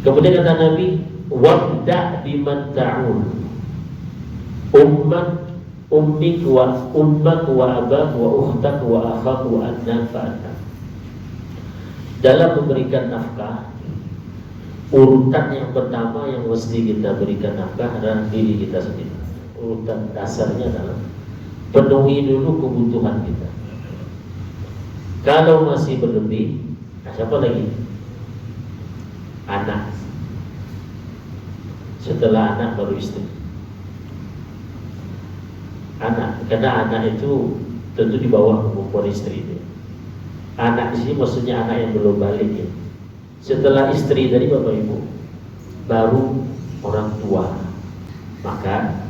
Kemudian kata Nabi, wabda biman ta'ul, ummik wa abak wa ukhtak wa akhak wa adnan fa'adnan. Dalam memberikan nafkah, urutan yang pertama yang mesti kita berikan nafkah adalah diri kita sendiri. Urutan dasarnya adalah penuhi dulu kebutuhan kita. Kalau masih berlebih, siapa lagi? Anak. Setelah anak baru istri. Anak, karena anak itu tentu di bawah kemampuan istri itu. Anak di sini maksudnya anak yang belum balik ya. Setelah istri dari bapak ibu, baru orang tua. Maka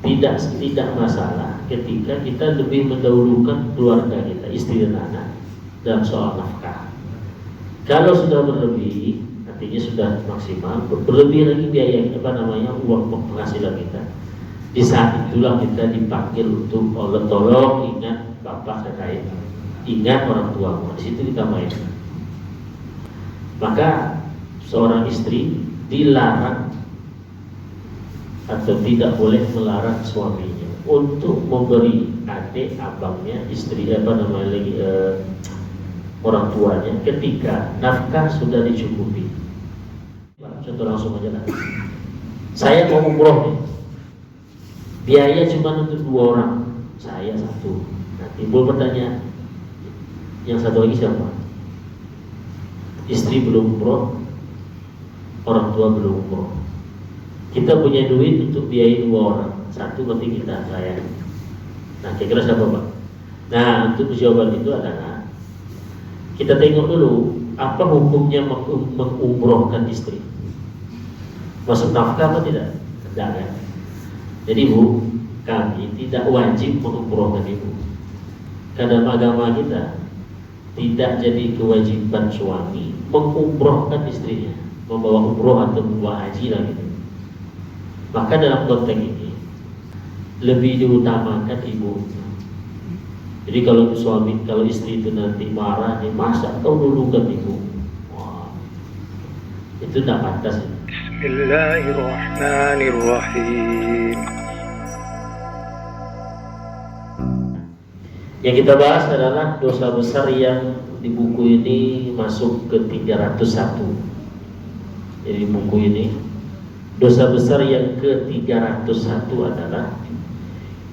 tidak masalah ketika kita lebih mendahulukan keluarga kita, istri dan anak dalam soal nafkah. Kalau sudah berlebih, artinya sudah maksimal, berlebih lagi biaya uang penghasilan kita. Di saat itulah kita dipanggil untuk tolong ingat bapak dan ayah, ingat orang tua. Di situ kita main. Maka seorang istri dilarang atau tidak boleh melarang suaminya untuk memberi adik, abangnya, istri orang tuanya ketika nafkah sudah dicukupi. Contoh langsung aja lah. Saya mau umroh nih, biaya cuma untuk 2 orang, saya 1. Nah, timbul pertanyaan, yang satu lagi siapa? Istri belum umroh, orang tua belum umroh. Kita punya duit untuk biayai 2 orang, 1 berarti kita, saya. Nah, kira-kira siapa Pak? Nah, untuk jawaban itu adalah kita tengok dulu apa hukumnya mengumrohkan istri. Masuk nafkah atau tidak? Tidak kan? Jadi Bu, kami tidak wajib mengumrohkan ibu. Karena agama kita tidak jadi kewajiban suami mengumrohkan istrinya, membawa umroh atau membawa haji lah gitu. Maka dalam konteks ini lebih diutamakan ibu. Jadi kalau istri itu nanti marah, nih masa kau dulukan ibu? Wah, itu tidak pantas. Bismillahirrahmanirrahim. Yang kita bahas adalah dosa besar yang di buku ini masuk ke 301. Jadi di buku ini dosa besar yang ke 301 adalah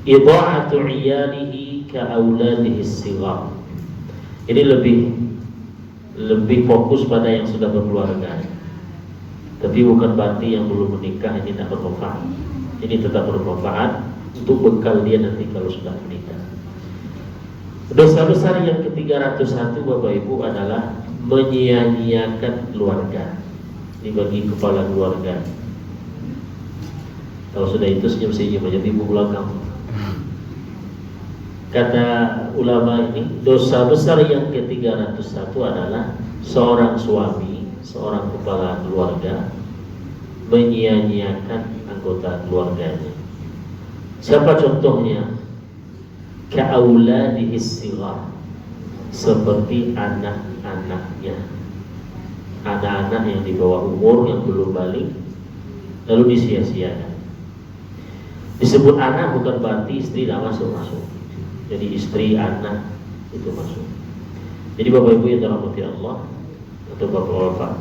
idha'atu iyalihi ka'auladihi sighar. Ini lebih fokus pada yang sudah berkeluarga. Tapi bukan berarti yang belum menikah ini tidak bermanfaat. Ini tetap bermanfaat untuk bekal dia nanti kalau sudah menikah. Dosa besar yang ke-301 Bapak Ibu adalah menyia-nyiakan keluarga. Ini bagi kepala keluarga. Kalau sudah itu senyum-senyum aja ibu belakang. Kata ulama ini, dosa besar yang ke-301 adalah seorang suami, seorang kepala keluarga menyia-nyiakan anggota keluarganya. Siapa contohnya? Ka'auladihi sighar, seperti anak-anaknya. Anak-anak yang di bawah umur yang belum balik lalu disia-siakan. Disebut anak bukan berarti istri tidak masuk. Jadi istri, anak itu masuk. Jadi Bapak Ibu yang dirahmati Allah atau Bapak-bapak,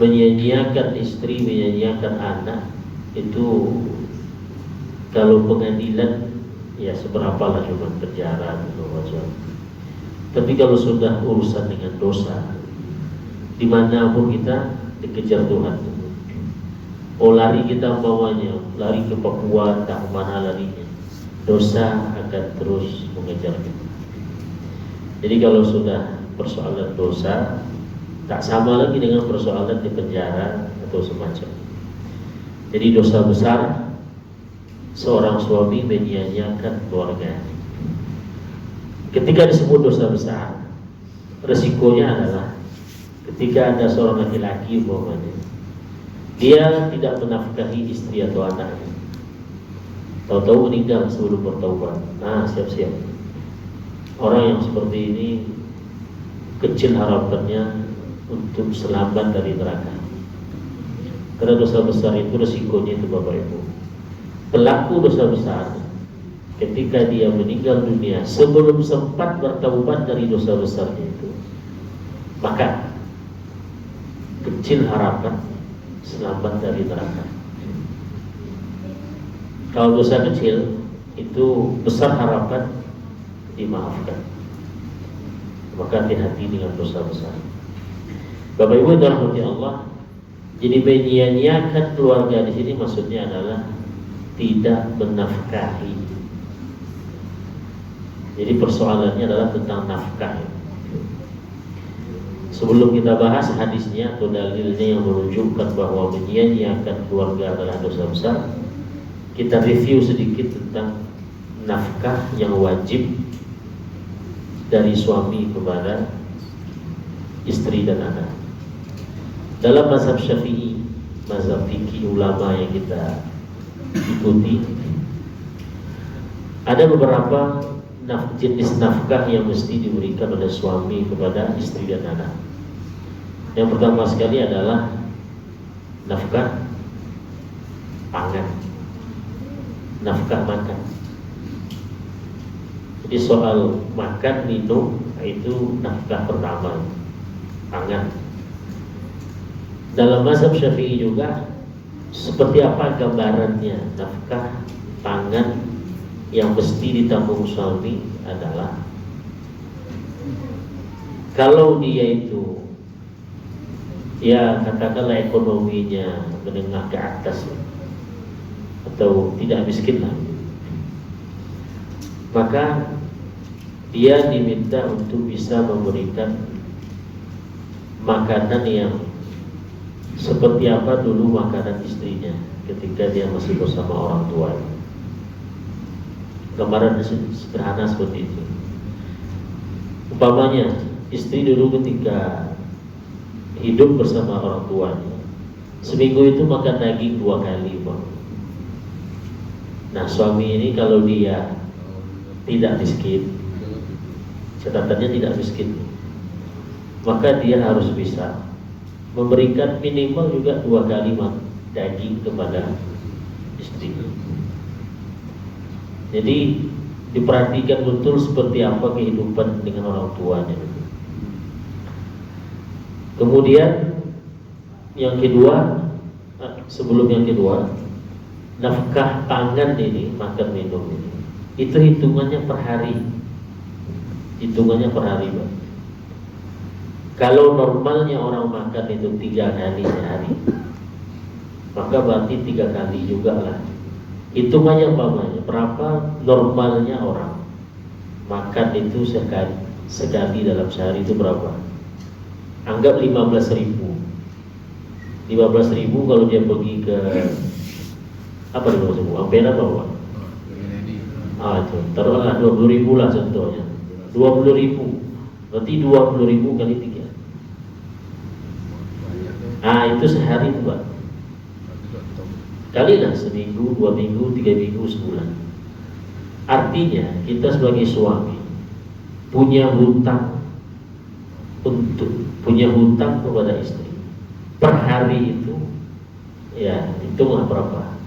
menyia-nyiakan istri, menyia-nyiakan anak itu kalau pengadilan ya seberapa lah cuma penjara atau macam. Tapi kalau sudah urusan dengan dosa, dimanapun kita dikejar Tuhan. Lari kita bawanya, lari ke Papua, tak kemana larinya, dosa akan terus mengejar kita. Jadi kalau sudah persoalan dosa, tak sama lagi dengan persoalan di penjara atau semacam. Jadi dosa besar seorang suami menyia-nyiakan keluarga. Ketika disebut dosa besar, resikonya adalah ketika ada seorang laki-laki umpamanya, dia tidak menafkahi istri atau anaknya, tahu-tahu meninggal sebelum bertaubat. Nah, siap-siap. Orang yang seperti ini kecil harapannya untuk selamat dari neraka. Karena dosa besar itu resikonya itu Bapak Ibu, pelaku dosa besar ketika dia meninggal dunia sebelum sempat bertaubat dari dosa besarnya itu, maka kecil harapan selamat dari neraka. Kalau dosa kecil itu besar harapan dimaafkan. Maka hati-hati dengan dosa besar. Bapak Ibu dirahmati Allah, jadi menyia-nyiakan keluarga di sini maksudnya adalah tidak menafkahi. Jadi persoalannya adalah tentang nafkah. Sebelum kita bahas hadisnya atau dalilnya yang menunjukkan bahwa menyia-nyiakan keluarga adalah dosa besar, kita review sedikit tentang nafkah yang wajib dari suami kepada istri dan anak. Dalam mazhab Syafi'i, mazhab fikih ulama yang kita ikuti, ada beberapa jenis nafkah yang mesti diberikan oleh suami kepada istri dan anak. Yang pertama sekali adalah nafkah pangan, nafkah makan. Jadi soal makan, minum, itu nafkah pertama, pangan. Dalam mazhab Syafi'i juga seperti apa gambarannya nafkah pangan yang mesti ditanggung suami adalah kalau dia itu ya katakanlah ekonominya menengah ke atas atau tidak miskin lah, maka dia diminta untuk bisa memberikan makanan yang seperti apa dulu makanan istrinya ketika dia masih bersama orang tua. Gambaran sederhana seperti itu. Umpamanya istri dulu ketika hidup bersama orang tuanya, seminggu itu makan daging 2 kali, Pak. Nah, suami ini kalau dia tidak miskin, catatannya tidak miskin, maka dia harus bisa memberikan minimal juga 2 kali daging kepada istri. Jadi diperhatikan betul seperti apa kehidupan dengan orang tuanya. Kemudian yang kedua, sebelum yang kedua, nafkah pangan ini, makan minum ini, itu hitungannya per hari. Hitungannya per hari, Pak. Kalau normalnya orang makan itu 3 kali sehari, maka berarti 3 kali juga lah. Hitungannya umpamanya berapa normalnya orang makan itu sekali dalam sehari itu berapa? Anggap 15.000. 15.000 kalau dia pergi ke apa di bawah Ampera apa? Itu taruhlah 20.000 lah contohnya. 20.000 berarti 20.000 kali 3. Itu sehari itu, Pak. Kali lah seminggu, 2 minggu, 3 minggu, sebulan. Artinya kita sebagai suami punya hutang kepada istri per hari itu, ya hitunglah berapa.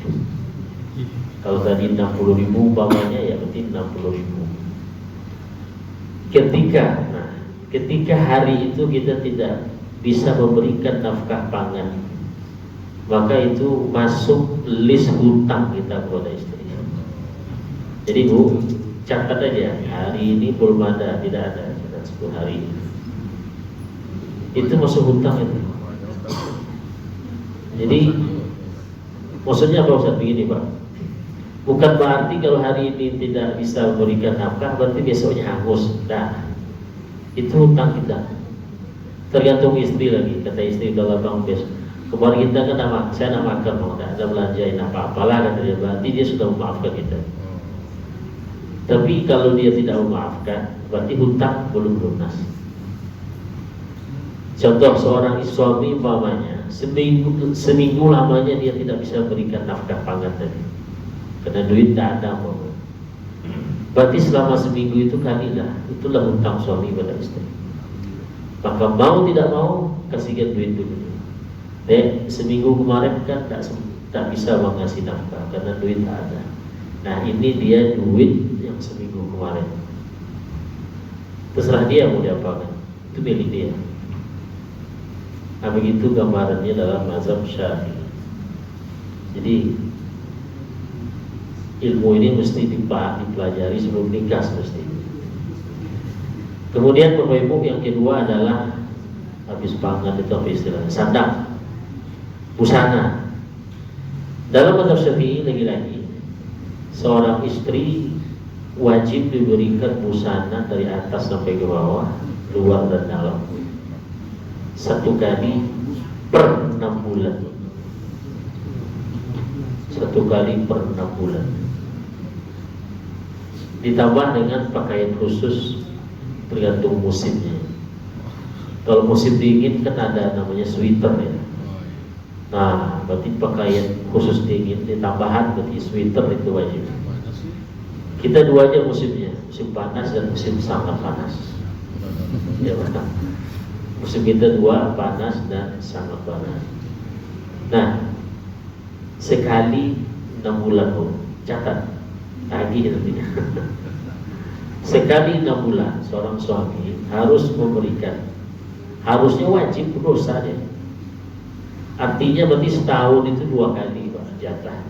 Kalau tadi 60.000 umpamanya, ya berarti 60.000. Ketika hari itu kita tidak bisa memberikan nafkah pangan, maka itu masuk list hutang kita kepada istri. Jadi Bu, catat aja, hari ini belum ada, tidak ada, catat 10 hari. Itu masuk hutang itu. Jadi maksudnya apa Ustaz begini, Pak? Bukan berarti kalau hari ini tidak bisa memberikan nafkah berarti besoknya hangus. Nah, itu hutang kita. Tergantung istri lagi. Kata istri kalau bang besok kemarin kita kan saya nak makan, mau tidak ada belanjain apa-apalah, kata dia, berarti dia sudah memaafkan kita. Tapi kalau dia tidak memaafkan, berarti hutang belum lunas. Contoh seorang suami umpamanya seminggu lamanya dia tidak bisa berikan nafkah pangan tadi, karena duit tidak ada. Berarti selama seminggu itu itulah hutang suami pada istri. Maka mau tidak mau kasihkan duit dulu. Dek, seminggu kemarin kan tak bisa mengasih nafkah karena duit tak ada. Nah ini dia duit yang seminggu kemarin. Terserah dia mau diapakan, itu milik dia. Nah begitu gambarannya dalam mazhab Syafi'i. Jadi ilmu ini mesti dipelajari sebelum nikah mesti. Kemudian Bapak Ibu yang kedua adalah habis pangan itu apa istilahnya? Sandang, busana. Dalam mazhab Syafi'i lagi-lagi seorang istri wajib diberikan busana dari atas sampai ke bawah, luar dan dalam, 1 kali per 6 bulan. 1 kali per 6 bulan. Ditambah dengan pakaian khusus tergantung musimnya. Kalau musim dingin kan ada namanya sweater ya. Nah, berarti pakaian khusus dingin ditambahan berarti sweater itu wajib. Kita dua aja musimnya, musim panas dan musim sangat panas. Ya benar. Musim kita dua, panas dan sangat panas. Nah, sekali 6 bulan catat lagi nantinya. Sekali 6 bulan seorang suami harus memberikan, harusnya wajib dosa deh. Artinya berarti setahun itu 2 kali Pak, jatah.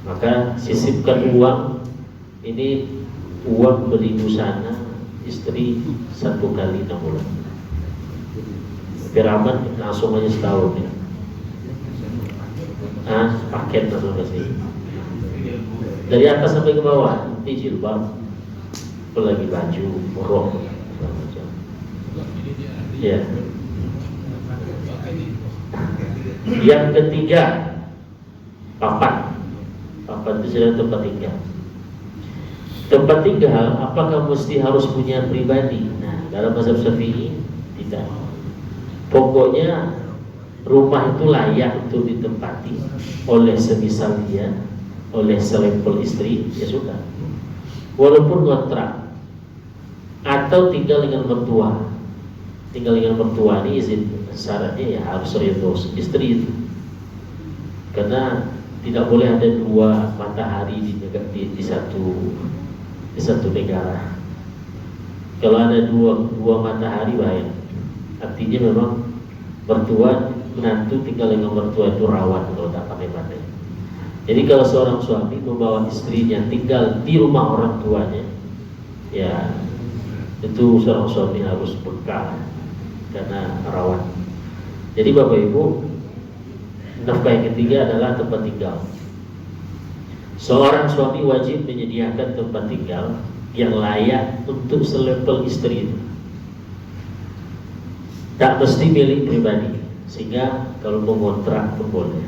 Maka sisipkan uang, ini uang beli busana istri 1 kali 6 bulan. Beraman langsung aja setahun ya. Paket langsung kasih. Dari atas sampai ke bawah, nanti jilbab, apalagi baju, rok, macam. Ya. Yang ketiga, papan. Papan itu sudah tempat tinggal. Tempat tinggal, apakah mesti harus punya pribadi? Nah, dalam mazhab Syafi'i tidak. Pokoknya rumah itu layak untuk ditempati oleh semisal dia, oleh selevel istri, ya sudah. Walaupun kontrak atau tinggal dengan mertua. Tinggal dengan mertua ini izin syaratnya ya harus ridho istri itu. Karena tidak boleh ada 2 matahari di satu negara. Kalau ada dua matahari bahaya. Artinya memang mertua menantu tinggal dengan mertua itu rawan kalau tak pandai-pandai. Jadi kalau seorang suami membawa istrinya tinggal di rumah orang tuanya, ya itu seorang suami harus peka karena rawan. Jadi Bapak Ibu, nafkah yang ketiga adalah tempat tinggal. Seorang suami wajib menyediakan tempat tinggal yang layak untuk selevel istri itu. Tak mesti milik pribadi, sehingga kalau mengontrak pun boleh.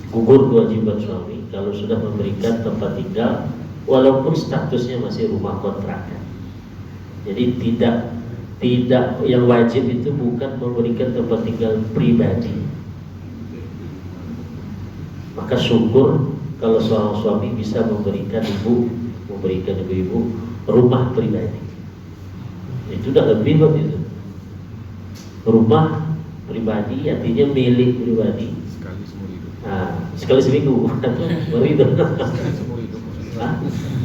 Gugur kewajiban suami kalau sudah memberikan tempat tinggal walaupun statusnya masih rumah kontrakan. Jadi tidak yang wajib itu bukan memberikan tempat tinggal pribadi. Maka syukur kalau seorang suami bisa memberikan ibu-ibu rumah pribadi. Itu sudah lebih buat itu. Rumah pribadi artinya milik pribadi. Sekali seminggu. Baru itu.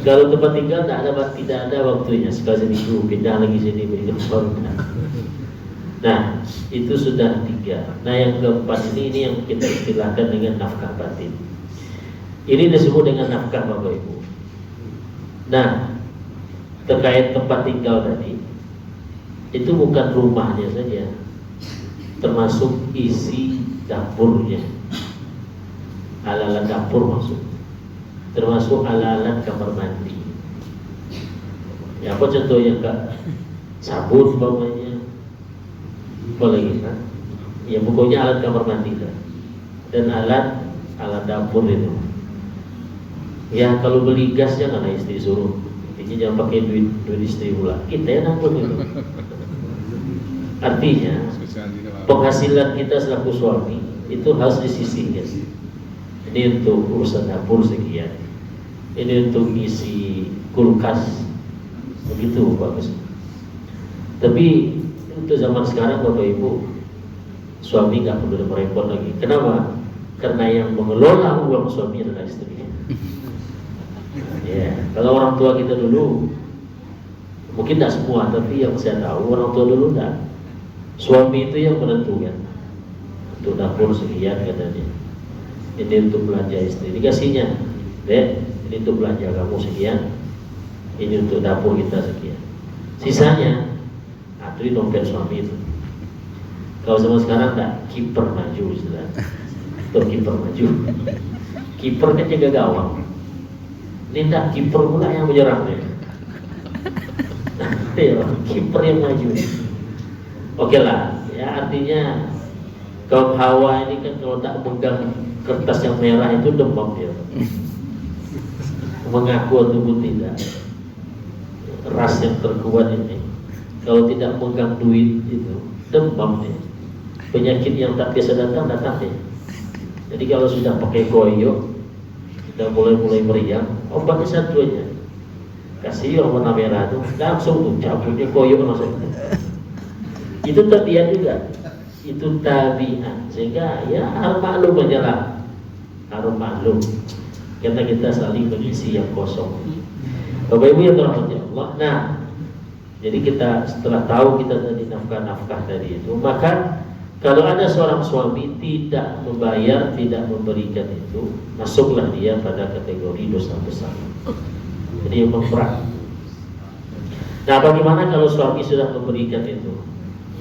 Kalau tempat tinggal tidak ada waktunya, sekali seminggu pindah lagi sini begitu. Nah, itu sudah 3. Nah, yang keempat ini yang kita istilahkan dengan nafkah batin. Ini disebut dengan nafkah Bapak Ibu. Nah, terkait tempat tinggal tadi, itu bukan rumahnya saja, termasuk isi dapurnya, alat-alat dapur maksud, termasuk alat-alat kamar mandi. Ya apa contohnya Kak? Sabun umpamanya, apa lagi kan? Ya pokoknya alat kamar mandi kan, dan alat dapur itu. Ya kalau beli gas jangan istri suruh, intinya jangan pakai duit istri pula. Kita yang nanggung itu. Artinya penghasilan kita selaku suami itu harus disisihkan. Ini untuk urusan dapur sekian, ini untuk isi kulkas, begitu bagus. Tapi untuk zaman sekarang Bapak Ibu, suami nggak perlu repot lagi. Kenapa? Karena yang mengelola uang suami adalah istrinya. Ya, kalau orang tua kita dulu, mungkin tidak semua, tapi yang saya tahu orang tua dulu tidak. Suami itu yang menentukan. Untuk dapur sekian katanya. Ini untuk belanja istri. Dikasihnya, Dek, ini untuk belanja kamu sekian. Ini untuk dapur kita sekian. Sisanya, itu dompet suami itu. Kalau zaman sekarang enggak, kiper maju sudah. Tuh kiper maju. Kiper kan jaga gawang. Ini enggak, kiper pula yang menyerang deh. Ya, kiper yang maju. Oke lah, ya artinya kaum Hawa ini kan kalau tak megang kertas yang merah itu demam dia. Mengaku ataupun tidak. Ras yang terkuat ini. Kalau tidak megang duit itu demam dia. Penyakit yang tak biasa datang deh. Jadi kalau sudah pakai koyo, sudah mulai meriang, obatnya satu aja. Kasih yang warna merah itu langsung tuh cabutnya koyo langsung. Itu tabiat juga. Itu tabiat. Sehingga ya harus maklum aja. Harus maklum. Karena kita saling mengisi yang kosong. Bapak Ibu yang dirahmati Allah. Nah, jadi kita setelah tahu kita tadi nafkah tadi itu, maka kalau ada seorang suami tidak membayar, tidak memberikan itu, masuklah dia pada kategori dosa besar. Jadi yang berat. Nah, bagaimana kalau suami sudah memberikan itu?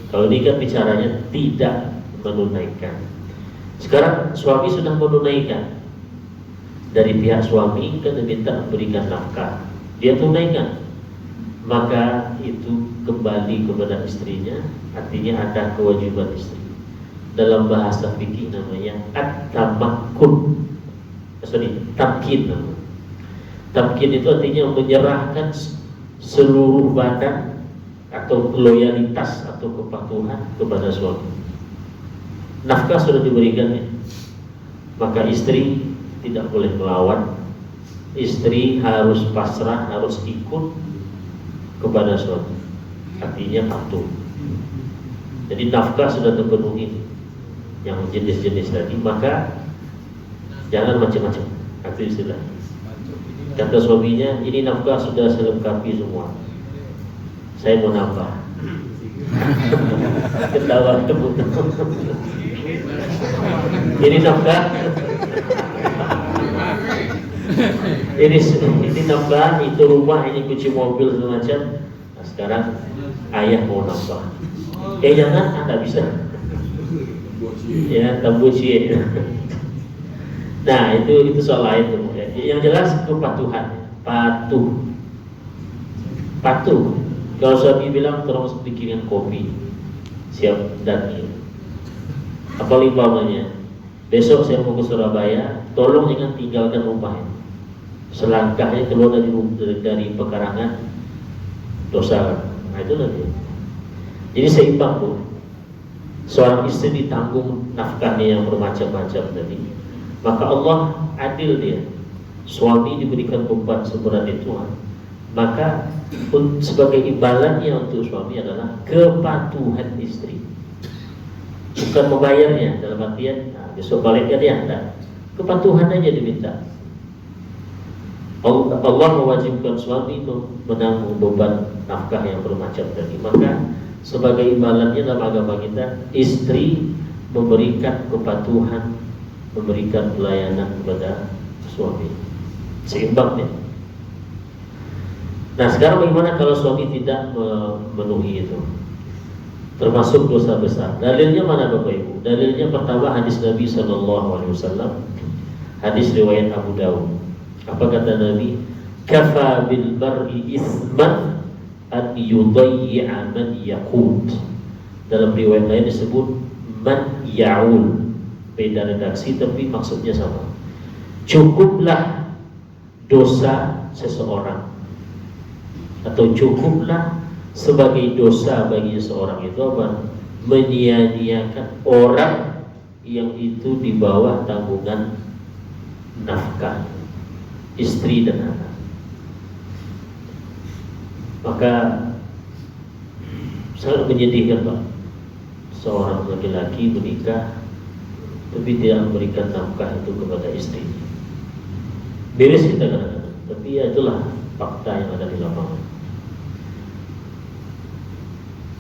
Kalau ini kan bicaranya tidak menunaikan. Sekarang suami sudah menunaikan. Dari pihak suami kan diminta memberikan nafkah, dia tunaikan, maka itu kembali kepada istrinya. Artinya ada kewajiban istri. Dalam bahasa fikih namanya at-tamakkun. Tamkin namanya. Tamkin itu artinya menyerahkan seluruh badan atau loyalitas atau kepatuhan kepada suami. Nafkah sudah diberikan, maka istri tidak boleh melawan. Istri harus pasrah, harus ikut kepada suami. Artinya patuh. Jadi nafkah sudah terpenuhi yang jenis-jenis tadi, maka jangan macam-macam. Itu istilah. Kata suaminya, ini nafkah sudah selengkapi semua. Saya mau nambah. Ketawa tepuk. Ini nafkah. Ini nambah, itu rumah, ini kunci mobil segala macam. Nah, sekarang ayah mau nambah. Jangan, Anda bisa. Ya, tambuci. Nah, itu soal lain tuh. Yang jelas kepatuhan, patuh. Kalau suami bilang tolong bikinkan kopi, siap datang. Apa umpamanya? Besok saya mau ke Surabaya, tolong jangan tinggalkan rumah ini. Selangkahnya keluar dari pekarangan dosa. Nah, itu nanti. Jadi seimbang tuh. Seorang istri ditanggung nafkahnya yang bermacam-macam tadi. Maka Allah adil dia. Suami diberikan beban seberat itu. Maka sebagai imbalannya untuk suami adalah kepatuhan istri. Bukan membayarnya dalam artian besok baliknya dia enggak. Kepatuhan aja diminta. Allah mewajibkan suami itu menanggung beban nafkah yang bermacam tadi. Maka sebagai imbalannya dalam agama kita, istri memberikan kepatuhan, memberikan pelayanan kepada suami. Seimbang ya. Nah, sekarang bagaimana kalau suami tidak memenuhi itu? Termasuk dosa besar. Dalilnya mana Bapak Ibu? Dalilnya pertama hadis Nabi SAW. Hadis riwayat Abu Dawud. Apa kata Nabi? Kafa bil mar'i isman an yudayyi'a man yaqut. Dalam riwayat lain disebut man ya'ul. Beda redaksi tapi maksudnya sama. Cukuplah dosa seseorang, atau cukuplah sebagai dosa bagi seorang itu apa? Menyia-nyiakan orang yang itu di bawah tanggungan nafkah istri dan anak. Maka sangat menyedihkan Pak. seorang laki-laki menikah tapi tidak memberikan nafkah itu kepada istrinya. Miris kita kadang-kadang, tapi ya itulah fakta yang ada di lapangan.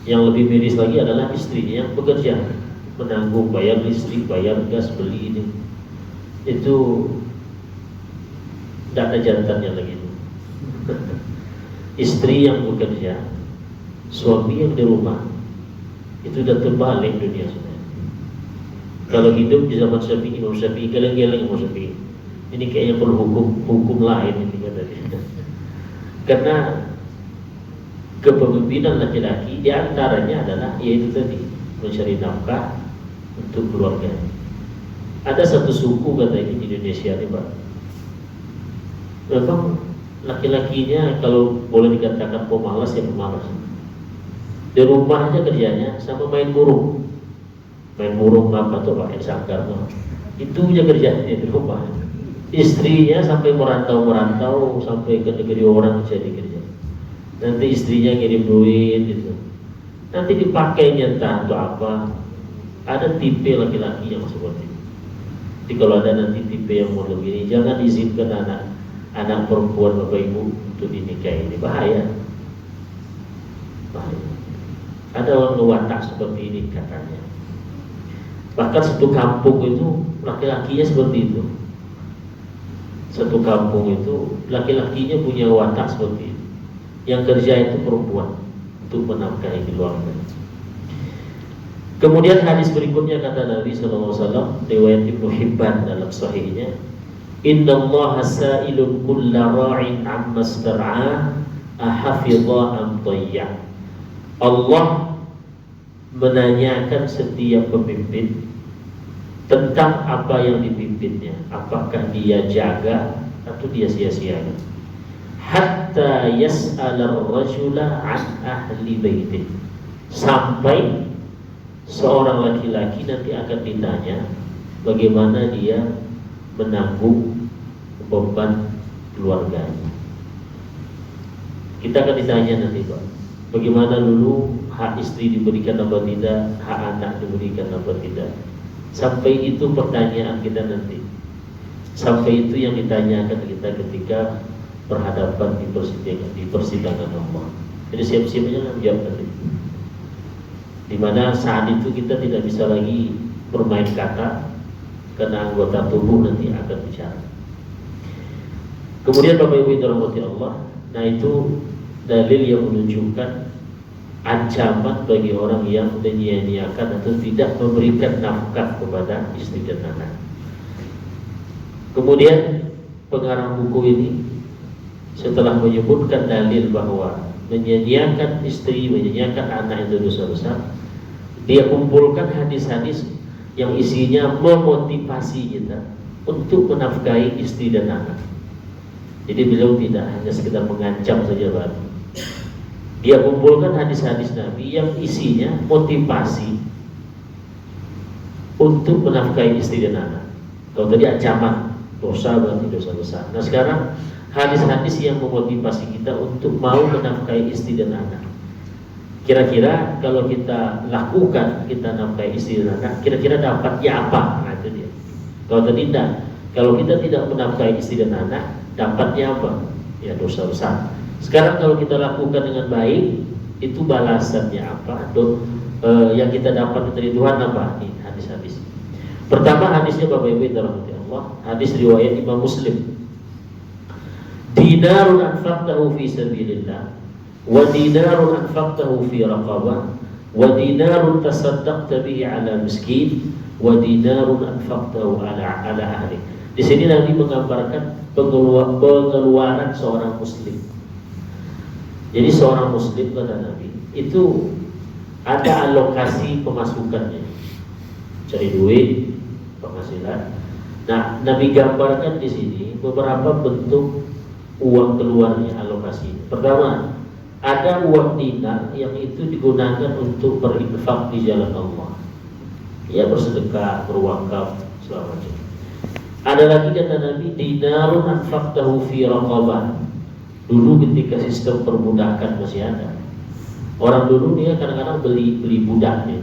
Yang lebih miris lagi adalah istrinya yang bekerja, menanggung bayar listrik, bayar gas, beli ini. Itu tidak ada jantannya lagi. Istri yang bekerja, suami yang di rumah, itu udah terbalik dunia sebenarnya. Kalau hidup di zaman Syafi'i, Imam Syafi'i, geleng-geleng Imam Syafi'i. Ini kayaknya perlu hukum lain ini katanya. Karena kepemimpinan laki-laki diantaranya adalah yaitu tadi mencari nafkah untuk keluarga. Ada satu suku katanya di Indonesia nih Pak, memang laki-lakinya kalau boleh dikatakan pemalas ya pemalas. Di rumah aja kerjanya sama main burung apa tuh pakai sangkar tuh. Itu aja kerjanya di rumah. Istrinya sampai merantau sampai ke negeri orang jadi kerja. Nanti istrinya ngirim duit gitu. Nanti dipakainya entah untuk apa. Ada tipe laki-laki yang seperti itu. Jadi kalau ada nanti tipe yang model gini, jangan izinkan anak perempuan bapak ibu untuk dinikahi. Ini bahaya. Ada orang watak seperti ini katanya. Bahkan satu kampung itu laki-lakinya seperti itu. Satu kampung itu laki-lakinya punya watak seperti itu. Yang kerja itu perempuan untuk menafkahi keluarga. Kemudian hadis berikutnya kata Nabi SAW, riwayat Ibnu Hibban dalam sahihnya, Innallaha sa'ilun kulla ra'in amma star'ah ahafidha am tayya. Allah menanyakan setiap pemimpin tentang apa yang dipimpinnya, apakah dia jaga atau dia sia-siakan. Hatta yas'ala ar-rajula an ahli baitih, sampai seorang laki-laki nanti akan ditanya bagaimana dia menanggung beban keluarganya. Kita akan ditanya nanti Pak, bagaimana dulu hak istri diberikan apa tidak, hak anak diberikan apa tidak. Sampai itu pertanyaan kita nanti. Sampai itu yang ditanyakan kita ketika berhadapan di persidangan Allah. Jadi siap-siap aja jawab nanti. Dimana saat itu kita tidak bisa lagi bermain kata, karena anggota tubuh nanti akan bicara. Kemudian Bapak Ibu yang dirahmati Allah, nah itu dalil yang menunjukkan ancaman bagi orang yang menyia-nyiakan atau tidak memberikan nafkah kepada istri dan anak. Kemudian pengarang buku ini setelah menyebutkan dalil bahwa menyia-nyiakan istri, menyia-nyiakan anak itu dosa besar, dia kumpulkan hadis-hadis yang isinya memotivasi kita untuk menafkahi istri dan anak. Jadi beliau tidak hanya sekedar mengancam saja Pak. Dia kumpulkan hadis-hadis Nabi yang isinya motivasi untuk menafkahi istri dan anak. Kalau tadi ancaman, dosa berarti dosa besar. Nah sekarang hadis-hadis yang memotivasi kita untuk mau menafkahi istri dan anak. Kira-kira kalau kita lakukan, kita nafkahi istri dan anak, kira-kira dapatnya apa? Nah itu dia. Kalau tidak, kalau kita tidak menafkahi istri dan anak, dapatnya apa? Ya dosa besar. Sekarang kalau kita lakukan dengan baik, itu balasannya apa? Yang kita dapat dari Tuhan apa? Ini hadis-hadis. Pertama hadisnya Bapak Ibu dirahmati Allah, hadis riwayat Imam Muslim. Dinarun anfaqtahu fi sabilillah, wa dinarun anfaqtahu fi raqabah, wa dinarun tasaddaqta bihi ala miskin, wa dinarun anfaqtahu ala ahli. Di sini Nabi menggambarkan pengeluaran seorang muslim. Jadi seorang muslim kata Nabi itu ada alokasi pemasukannya, cari duit, penghasilan. Nah, Nabi gambarkan di sini beberapa bentuk uang keluarnya alokasi. Pertama, ada uang dinar yang itu digunakan untuk berinfak di jalan Allah, ya bersedekah, berwakaf, segala macam. Ada lagi kata Nabi, dinarun anfaqtahu fi raqabah. Dulu ketika sistem perbudakan masih ada, orang dulu dia kadang-kadang beli budaknya.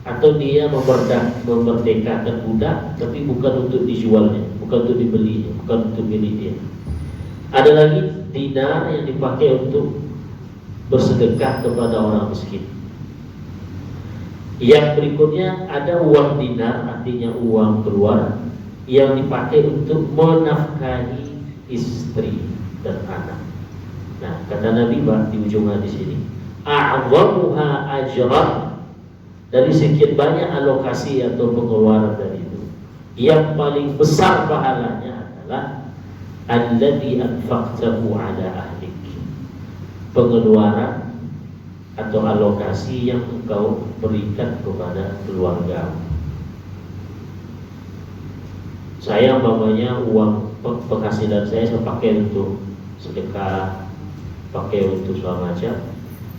atau dia memerdekakan budak, tapi bukan untuk dijualnya, bukan untuk dibelinya, bukan untuk milik dia. Ada lagi dinar yang dipakai untuk bersedekah kepada orang miskin. Yang berikutnya ada uang dinar, artinya uang keluar yang dipakai untuk menafkahi istri dan anak. Nah, kata Nabi di ujung hadis ini, a'zamuha ajran, dari sekian banyak alokasi atau pengeluaran dari itu, yang paling besar pahalanya adalah alladzi anfaqtahu ala ahlik, pengeluaran atau alokasi yang engkau berikan kepada keluarga. Saya umpamanya uang penghasilan saya pakai untuk sedekah, pakai untuk segala macam.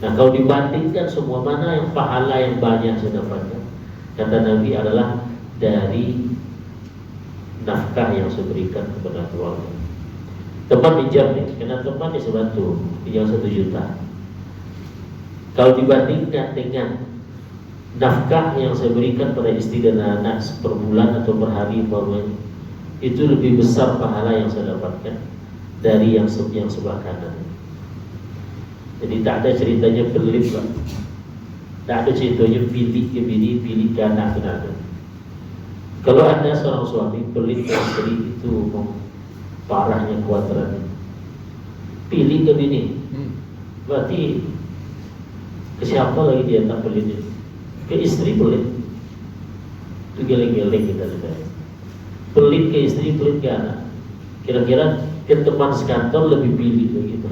Nah, kalau dibandingkan semua, mana yang pahala yang banyak saya dapatkan? Kata Nabi adalah dari nafkah yang saya berikan kepada keluarga. Teman pinjam nih, karena teman dia sebantu, pinjam 1 juta. Kalau dibandingkan dengan nafkah yang saya berikan pada istri dan anak per bulan atau per hari, itu lebih besar pahala yang saya dapatkan dari yang sebelah kanan. Jadi tak ada ceritanya pelit, Pak. Tak ada ceritanya pilih ke bini, pilih ke anak, tidak ada. Kalau Anda seorang suami pelit ke istri, itu parahnya kuadrannya. Pilih ke bini, berarti ke siapa lagi dia tak pelitnya? Ke istri pelit. Itu geleng-geleng kita lihat. Pelit ke istri, pelit ke anak. Kira-kira ke teman sekantor lebih pilih begitu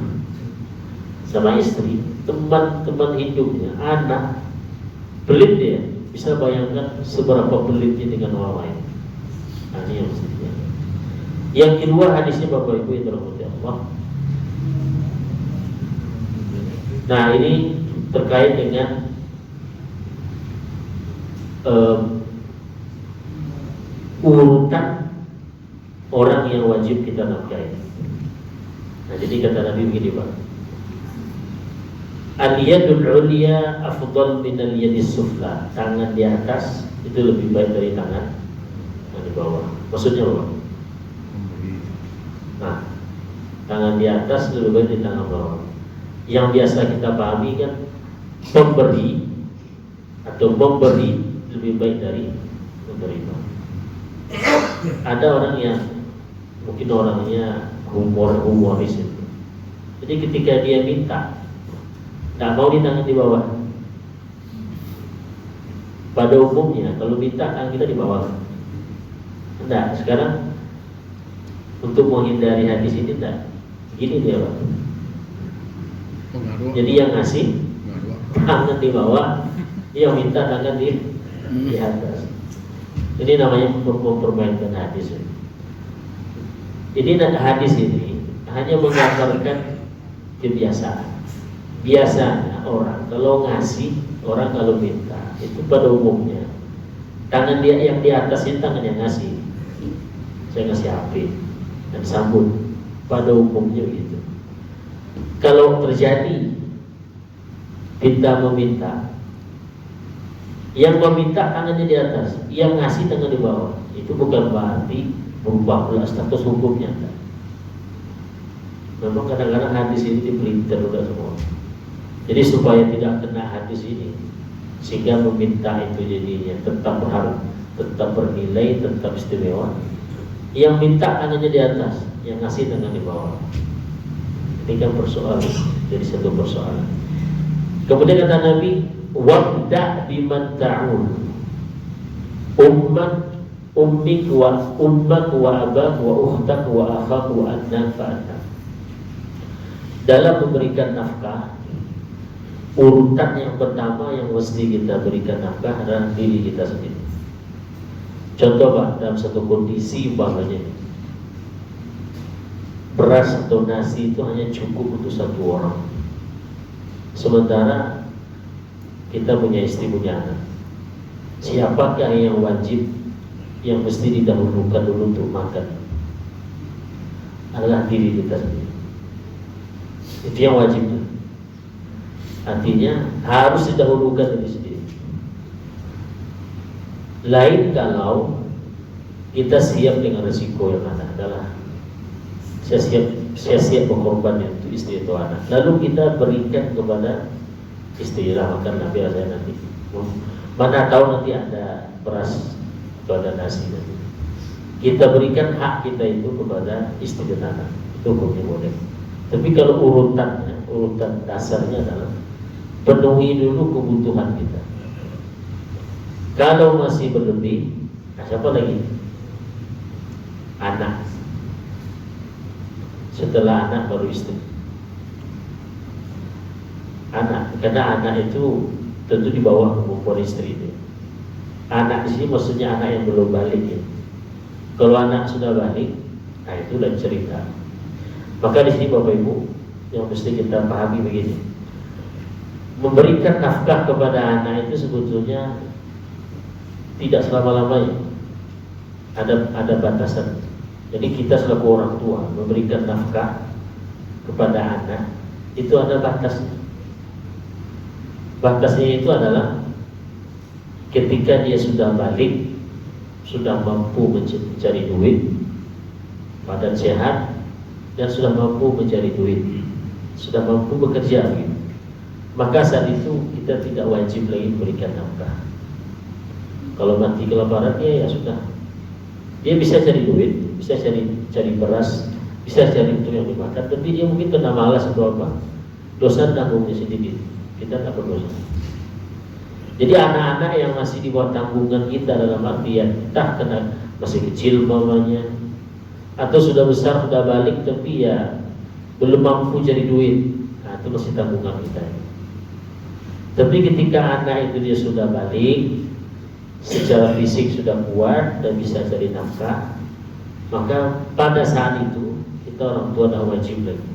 sama istri, teman-teman hidupnya, anak, pelit dia. Bisa bayangkan seberapa pelitnya dengan orang lain. Nah, ini yang mestinya. Yang kedua hadisnya Bapak Ibu yang dirahmati Allah. Nah, ini terkait dengan urutan orang yang wajib kita nafkahi. Nah, jadi kata Nabi begini, Pak. Al-yadul ulya afdal min al-yadis sufla. Tangan di atas itu lebih baik dari tangan di bawah. Maksudnya apa? Nah, tangan di atas lebih baik dari tangan bawah. Yang biasa kita pahami kan pemberi atau memberi lebih baik dari menerima. Ada orang yang mungkin orangnya humoris itu. Jadi ketika dia minta, tak mau di tangan di bawah. Pada umumnya kalau minta tangan kita di bawah. Enggak, sekarang untuk menghindari hadis ini enggak. Gini dia, Pak. Jadi yang ngasih tangan di bawah, yang minta tangan di atas. Ini namanya mempermainkan hadis. Jadi hadis ini hanya menggambarkan kebiasaan. Biasanya orang kalau ngasih, orang kalau minta, itu pada umumnya tangan dia yang di atas ini tangan yang ngasih. Saya ngasih HP dan sambut. Pada umumnya gitu. Kalau terjadi kita meminta, yang meminta tangannya di atas, yang ngasih tangan di bawah, itu bukan berarti berubah status hukumnya. Memang kadang-kadang hadis ini dipelintir udah semua. Jadi supaya tidak kena hadis ini, sehingga meminta itu jadinya tetap berharga, tetap bernilai, tetap istimewa. Yang minta tangannya di atas, yang ngasih tangan di bawah. Ini kan persoalan, jadi satu persoalan. Kemudian kata Nabi, wabda biman ta'ul, ummik wa abak wa ukhtak wa akhak wa adnan fa'adnan. Dalam memberikan nafkah, urutan yang pertama yang mesti kita berikan nafkah adalah diri kita sendiri. Contoh, Pak, dalam satu kondisi umpamanya beras atau nasi itu hanya cukup untuk 1 orang, sementara kita punya istri, punya anak. Siapakah yang wajib, yang mesti didahulukan dulu untuk makan? Adalah diri kita sendiri. Itu yang wajib. Artinya harus didahulukan diri sendiri. Lain kalau kita siap dengan resiko yang adalah saya siap berkorban untuk istri atau anak. Lalu kita berikan kepada istri, lah makan Nabi saya nanti. Mana tahu nanti ada beras atau ada nasi nanti. Kita berikan hak kita itu kepada istri dan anak. Itu hukumnya boleh. Tapi kalau urutan dasarnya adalah penuhi dulu kebutuhan kita. Kalau masih berlebih, siapa lagi? Anak. Setelah anak baru istri. Anak, karena anak itu tentu di bawah kemampuan istri itu. Anak di sini maksudnya anak yang belum balik ya. Kalau anak sudah balik, nah itu lain cerita. Maka di sini Bapak Ibu yang mesti kita pahami begini. Memberikan nafkah kepada anak itu sebetulnya tidak selama-lamanya. Ada batasan. Jadi kita selaku orang tua memberikan nafkah kepada anak itu ada batasnya. Batasnya itu adalah ketika dia sudah balik, sudah mampu mencari duit, badan sehat, dan sudah mampu mencari duit, sudah mampu bekerja gitu. Maka saat itu kita tidak wajib lagi memberikan nafkah. Kalau mati kelaparan ya sudah, dia bisa cari duit, bisa cari beras, bisa cari untuk yang dimakan, tapi dia mungkin kena malas atau apa, dosa tanggungnya sendiri, kita tak berdosa. Jadi anak-anak yang masih di bawah tanggungan kita dalam artian entah kena masih kecil mamanya, atau sudah besar sudah balik tapi ya belum mampu cari duit, nah itu masih tanggungan kita. Tapi ketika anak itu dia sudah balik, secara fisik sudah kuat dan bisa cari nafkah, maka pada saat itu kita orang tua tidak wajib lagi.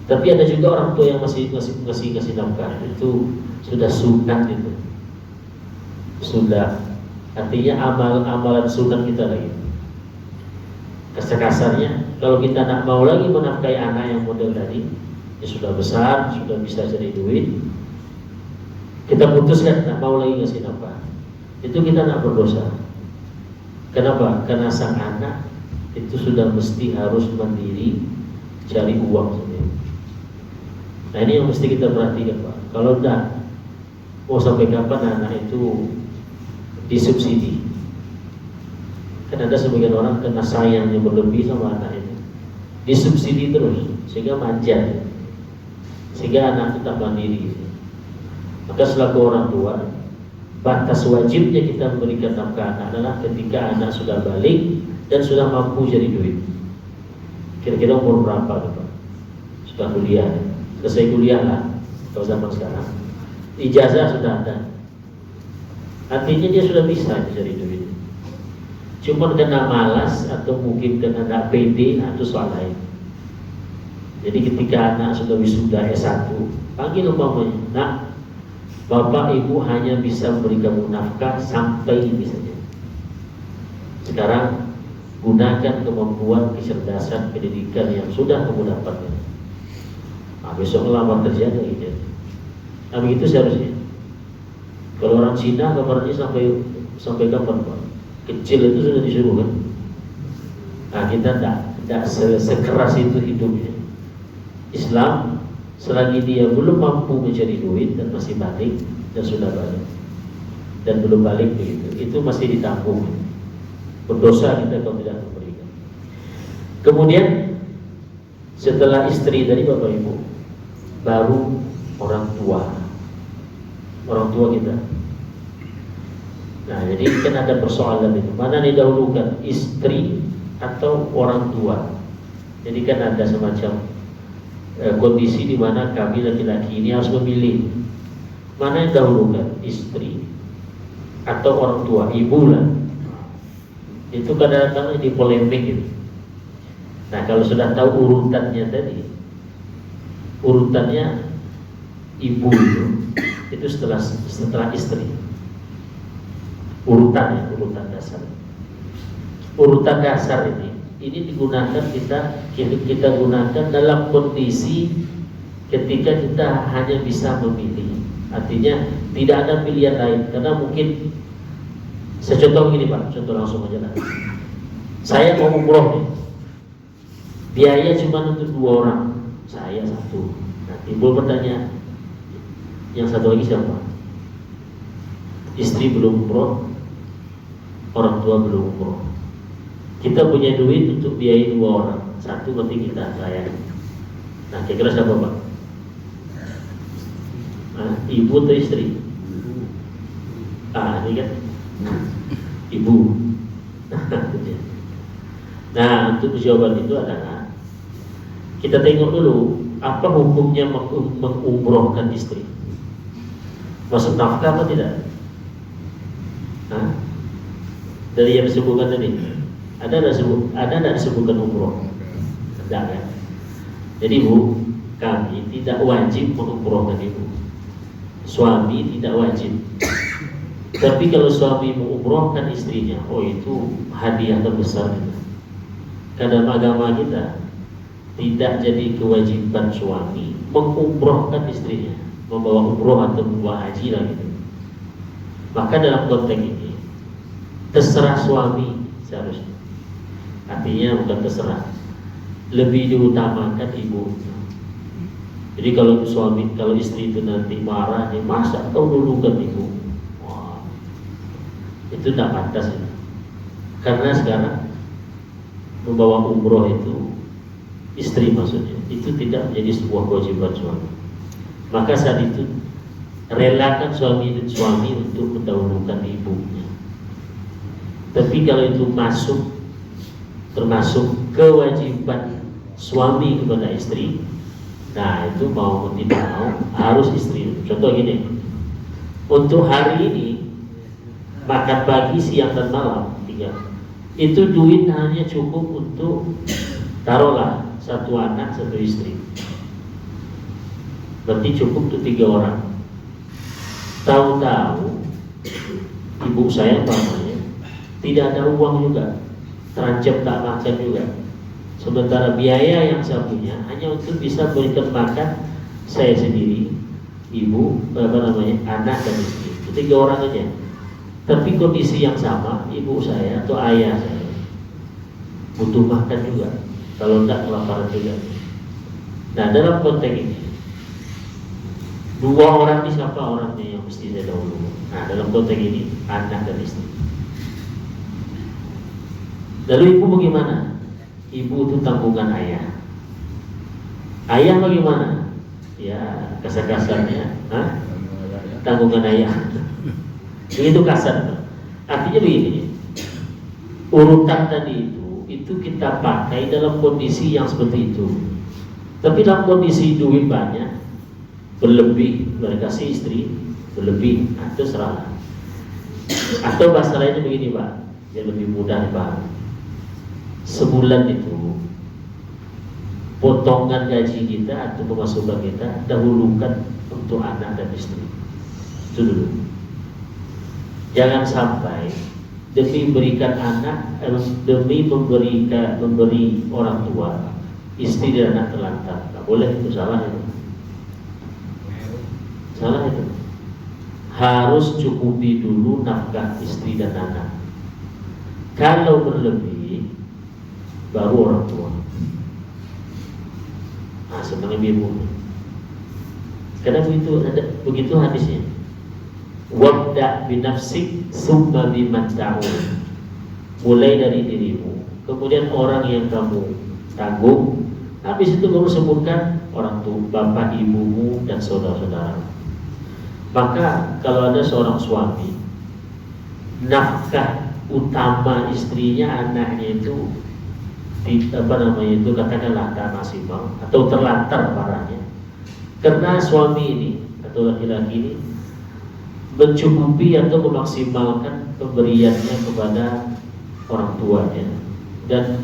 Tapi ada juga orang tua yang masih kasih nafkah, itu sudah sunat itu. Sudah, artinya amalan sunat kita lagi. Kasarnya kalau kita tidak mau lagi menafkahi anak yang model tadi, ya sudah besar, sudah bisa cari duit, kita putuskan tidak mau lagi ngasih nafkah, itu kita tidak berdosa. Kenapa? Karena sang anak itu sudah mesti harus mandiri cari uang sendiri. Nah ini yang mesti kita perhatikan Pak. Kalau tidak, mau sampai kapan anak itu disubsidi? Kan ada sebagian orang kena sayang yang berlebih sama anak itu, disubsidi terus sehingga manja, sehingga anak tetap mandiri. Maka selaku orang tua, batas wajibnya kita memberikan nafkah anak adalah ketika anak sudah balik dan sudah mampu jadi duit. Kira-kira umur berapa Pak? Sudah kuliah, selesai kuliah lah kalau zaman sekarang. Ijazah sudah ada, artinya dia sudah bisa jadi duit. Cuma kena malas atau mungkin kena tidak pede atau soal lain. Jadi ketika anak sudah wisuda S1, panggil umpamanya, nak, Bapak Ibu hanya bisa memberi kamu nafkah sampai ini saja. Sekarang gunakan kemampuan, kecerdasan, pendidikan yang sudah kamu dapatkan. Nah, besok melamar kerja gitu. Nah begitu seharusnya. Kalau orang Cina kabarnya sampai kapan Pak? Kecil itu sudah disuruh kan. Nah kita tidak sekeras itu hidupnya. Islam selagi dia belum mampu mencari duit dan masih balik dan sudah balik dan belum balik begitu, itu masih ditanggung. Berdosa kita kalau tidak memberikan. Kemudian setelah istri dari Bapak Ibu, baru orang tua kita. Nah jadi kan ada persoalan itu, mana didahulukan, istri atau orang tua. Jadi kan ada semacam kondisi di mana kami laki-laki ini harus memilih mana yang dahulukan, istri atau orang tua, ibu lah. Itu kadang-kadang di polemik gitu. Nah kalau sudah tahu urutannya tadi, urutannya ibu itu setelah istri. Urutan dasar. Urutan dasar ini digunakan kita gunakan dalam kondisi ketika kita hanya bisa memilih. Artinya tidak ada pilihan lain, karena mungkin Saya contoh begini Pak, contoh langsung aja lah. Saya mau umroh nih, biaya cuma untuk 2 orang, saya 1. Nah, timbul pertanyaan, yang satu lagi siapa? Istri belum umroh, orang tua belum umroh. Kita punya duit untuk biayai 2 orang, 1 berarti kita, saya. Nah, kira-kira siapa Pak? Nah, ibu atau istri? Ini kan ibu. Nah, untuk jawaban itu adalah kita tengok dulu apa hukumnya mengumrohkan istri. Masuk nafkah apa tidak? Dari yang disebutkan tadi, ada tidak disebutkan umroh? Tidak kan? Jadi Bu, kami tidak wajib mengumrohkan ibu. Suami tidak wajib. Tapi kalau suami mengumrohkan istrinya, itu hadiah terbesar. Karena agama kita tidak jadi kewajiban suami mengumrohkan istrinya, membawa umroh atau membawa haji lah gitu. Maka dalam konteks ini terserah suami seharusnya. Artinya bukan terserah, lebih diutamakan ibu. Jadi kalau istri itu nanti marah, masa kau dulukan ibu? Wah, itu tidak pantas ya. Karena sekarang membawa umroh itu, istri maksudnya, itu tidak menjadi sebuah kewajiban suami. Maka saat itu relakan suami untuk mendahulukan ibunya. Tapi kalau itu termasuk kewajiban suami kepada istri, nah itu mau tidak mau harus istri. Contoh gini, untuk hari ini makan pagi, siang dan malam 3, itu duit hanya cukup untuk taruhlah 1 anak 1 istri, berarti cukup untuk 3 orang. Tahu-tahu ibu saya namanya tidak ada uang juga, terancam tak makan juga. Sementara biaya yang saya punya hanya untuk bisa berikan makan saya sendiri, ibu, anak dan istri, 3 orang aja. Tapi kondisi yang sama, ibu saya atau ayah saya butuh makan juga, kalau tidak kelaparan juga. Nah, dalam konteks ini 2 orang ini siapa orangnya yang mesti saya dahulu? Nah, dalam konteks ini anak dan istri. Lalu ibu bagaimana? Ibu itu tanggungan ayah. Ayah bagaimana? Ya, kasar-kasarnya tanggungan ayah. Begitu kasar. Artinya begini, urutan tadi itu kita pakai dalam kondisi yang seperti itu. Tapi dalam kondisi duit banyak, berlebih, mereka kasih istri berlebih, atau serah. Atau bahasa lainnya begini Pak, yang lebih mudah dipahami. Sebulan itu potongan gaji kita atau pemasukan kita dahulukan untuk anak dan istri. Itu dulu. Jangan sampai demi memberikan anak, demi memberi orang tua, istri dan anak terlantar. Tak boleh, itu salah itu. Salah itu. Harus cukupi dulu nafkah istri dan anak. Kalau berlebih, baru orang tua. Nah, sebenarnya ibu. Karena begitu hadisnya. Wabda binafsik summa biman ta'ul. Mulai dari dirimu, kemudian orang yang kamu tanggung. Habis itu baru sebutkan orang tua, bapak, ibumu dan saudara-saudara. Maka kalau ada seorang suami, nafkah utama istrinya, anaknya itu katakanlah tak maksimal atau terlantar parahnya. Karena suami ini atau laki-laki ini mencukupi atau memaksimalkan pemberiannya kepada orang tuanya dan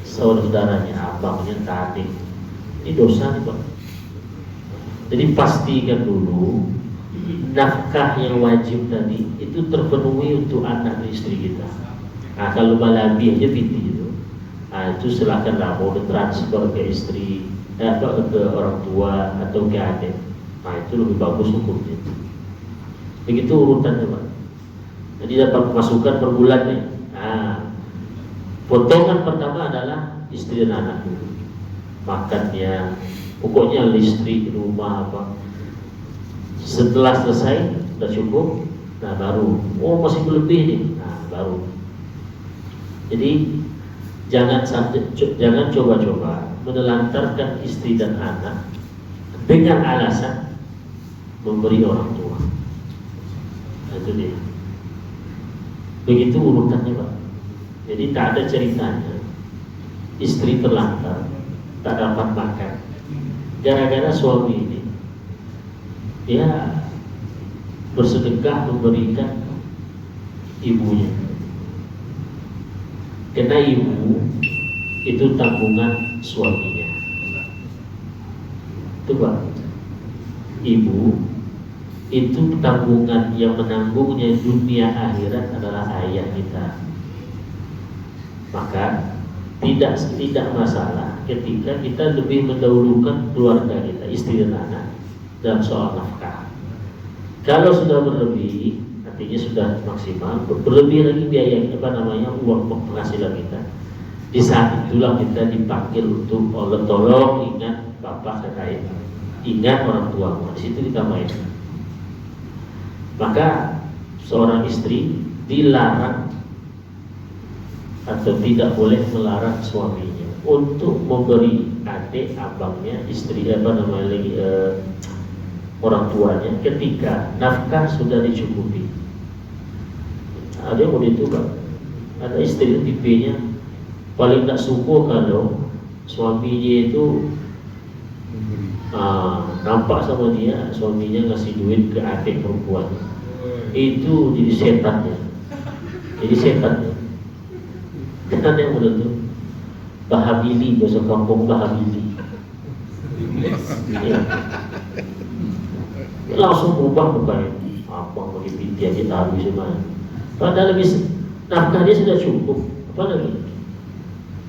saudara-saudaranya, abangnya, adik. Ini dosa nih Pak. Jadi pastikan dulu nafkah yang wajib tadi itu terpenuhi untuk anak dan istri kita. Nah, kalau lebih aja binti itu, nah itu silakanlah mau ditransfer ke istri, ke orang tua atau ke adik. Nah itu lebih bagus hukumnya. Begitu urutannya Pak. Jadi dapat pemasukan per bulan nih. Nah, potongan pertama adalah istri dan anak dulu. Makannya, pokoknya listrik, rumah apa. Setelah selesai, sudah cukup. Nah baru, oh masih berlebih nih. Nah baru. Jadi jangan coba-coba menelantarkan istri dan anak dengan alasan memberi orang tua. Nah, itu dia. Begitu urutannya Pak. Jadi tak ada ceritanya istri terlantar, tak dapat makan gara-gara suami ini dia bersedekah memberikan ibunya. Karena ibu itu tanggungan suaminya. Itu Pak. Ibu itu tanggungan yang menanggungnya dunia akhirat adalah ayah kita. Maka tidak masalah ketika kita lebih mendahulukan keluarga kita, istri dan anak dalam soal nafkah. Kalau sudah berlebih, artinya sudah maksimal, berlebih lagi biaya uang penghasilan kita. Di saat itulah kita dipanggil untuk tolong ingat bapak dan ibu, ingat orang tua. Di situ kita main. Maka seorang istri dilarang atau tidak boleh melarang suaminya untuk memberi adik, abangnya, istri orang tuanya ketika nafkah sudah dicukupi. Ada yang mau ditukar. Ada istri tipenya paling tak suka kalau suaminya itu nampak sama dia, suaminya ngasih duit ke adik perempuan. Itu jadi setannya. Jadi setannya. Kan yang betul bahabili, bahasa kampung bahabili. Ya. Langsung berubah mukanya. Apa mau dipinti aja tahu semua. Padahal lebih nafkah dia sudah cukup. Apa lagi?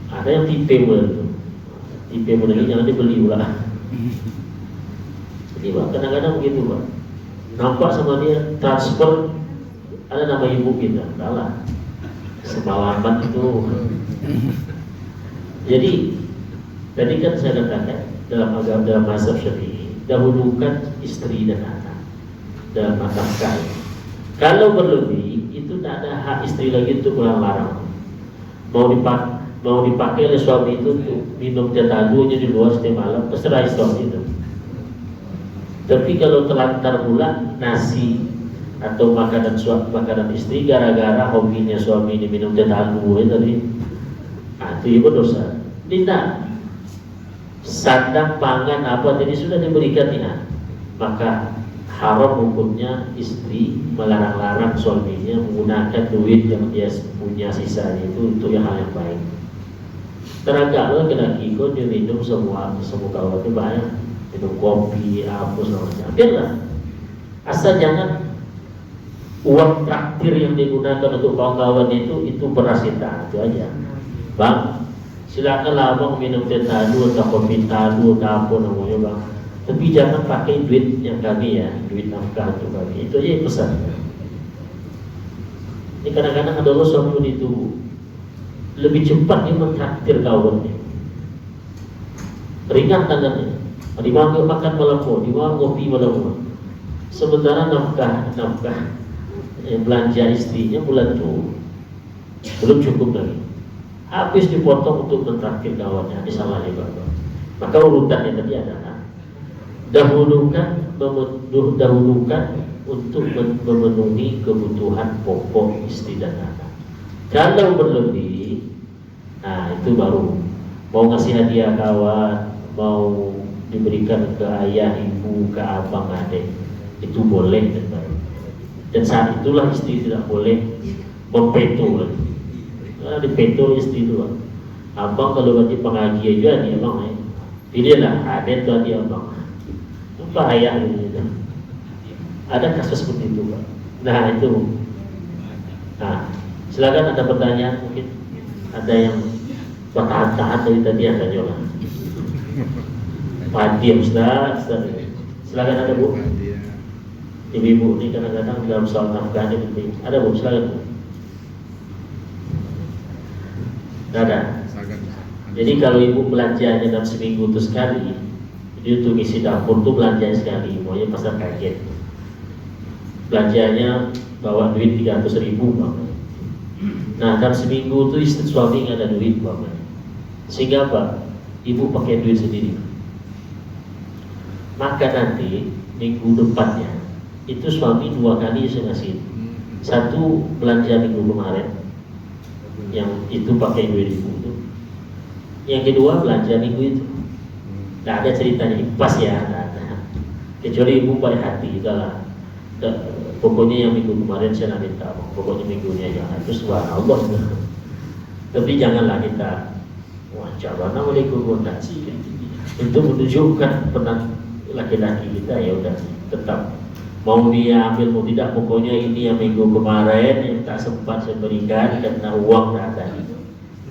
Ada yang tipe betul. Tipe lagi jangan dibeli pula. Jadi Pak, kadang-kadang begitu Pak. Nampak sama dia transfer ada nama ibu kita, salah. Semalaman itu. Jadi tadi kan saya katakan dalam agama, dalam mazhab Syafi'i, dahulukan istri dan anak dalam nafkah. Kalau berlebih itu tidak ada hak istri lagi untuk melarang. Mau dipakai oleh suami itu untuk minum teh tadunya di luar setiap malam, terserah suami itu. Tapi kalau terlantar pula nasi atau makanan istri gara-gara hobinya suami ini minum teh tadu tadi, itu ibu dosa. Tidak sandang pangan apa jadi sudah diberikan ya, maka haram hukumnya istri melarang-larang suaminya menggunakan duit yang dia punya sisanya itu untuk hal yang baik. Teragaklah kena kiko dia minum semua kawan itu banyak, minum kopi apa semacam. Biarlah, asal jangan uang traktir yang digunakan untuk kawan-kawan itu beras kita itu aja. Bang, silakanlah abang minum teh tadu atau kopi tadu atau apa namanya bang. Tapi jangan pakai duit yang kami ya, duit nafkah untuk kami. Itu aja yang pesan. Ini kadang-kadang ada orang suami itu lebih cepat dia mentraktir kawannya. Ringan tangannya. Di mana makan malam, di mana kopi malam. Sementara nafkah belanja istrinya bulan itu belum cukup lagi. Habis dipotong untuk mentraktir kawannya. Ini salahnya bapak. Maka urutannya tadi adalah dahulukan untuk memenuhi kebutuhan pokok istri dan anak. Kalau berlebih, nah itu baru mau ngasih hadiah kawan, mau diberikan ke ayah, ibu, ke abang, adik, itu boleh dan baik. Dan saat itulah istri tidak boleh mempeto lagi. Nah, dipeto istri itu, abang kalau berarti pengaji aja dia abang ya. Pilihlah adik tuh dia abang. Bahaya gitu. Ada kasus seperti itu Pak. Nah itu. Nah silakan ada pertanyaan mungkin. Ada yang bertahan-tahan dari tadi ada juga. Pak Diam Ustaz. Silakan ada Bu. Ibu-ibu ini kadang-kadang dalam soal nafkah ini penting. Ada Bu, silakan Bu. Tidak ada. Jadi kalau ibu belanjanya dalam seminggu itu sekali, jadi untuk isi dapur tuh belanjanya sekali, maunya pasar kaget. Belanjanya bawa duit 300.000 Bang. Nah dalam seminggu itu istri suami nggak ada duit Bang. Sehingga apa? Ibu pakai duit sendiri. Maka nanti minggu depannya itu suami 2 kali saya ngasih. Satu belanja minggu kemarin, yang itu pakai duit ibu itu. Yang kedua belanja minggu itu. Nggak ada ceritanya pas ya, nggak ada. Kecuali ibu baik hati, udahlah. Pokoknya yang minggu kemarin saya nak minta, pokoknya minggunya jangan. Itu subhanallah. Tapi janganlah kita wajah Assalamualaikum warahmatullahi wabarakatuh. Itu menunjukkan pernah laki-laki kita ya udah tetap mau dia ambil mau tidak, pokoknya ini yang minggu kemarin yang tak sempat saya berikan karena uang tak ada.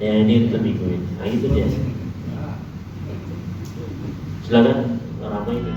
Ya ini untuk minggu ini. Nah itu dia. Silakan ramai ini.